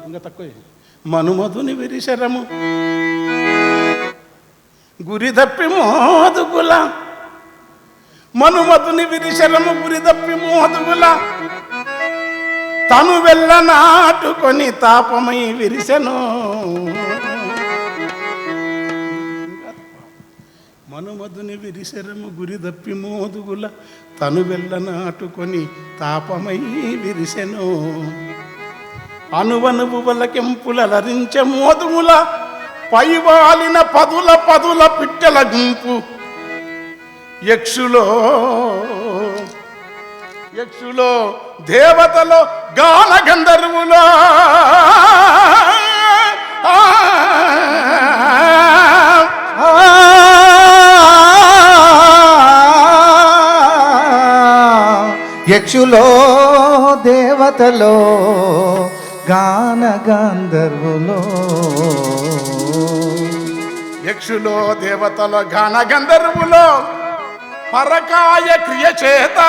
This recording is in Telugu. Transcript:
ఇంకా తక్కువ మనుమధుని విరిశరము గురి తప్పి మోదుగుల మనుమధుని విరిశరము గురి తప్పి మోదుగుల తను వెళ్ళ నాటుకొని తాపమై విరిసెను మనుమధుని విరిశరము గురి తప్పి మోదుగుల తను వెళ్ళ నాటుకొని తాపమై విరిసెను అనువనువు వలకెంపులరించె మోదుముల పైవాలిన పదుల పదుల పిట్టల గుంపు యక్షులో దేవతలో గాన గంధర్వులో యక్షులో దేవతలో గాన గంధర్వులో యక్షులో దేవతలో గాన గంధర్వులో పరకాయ క్రియ చేత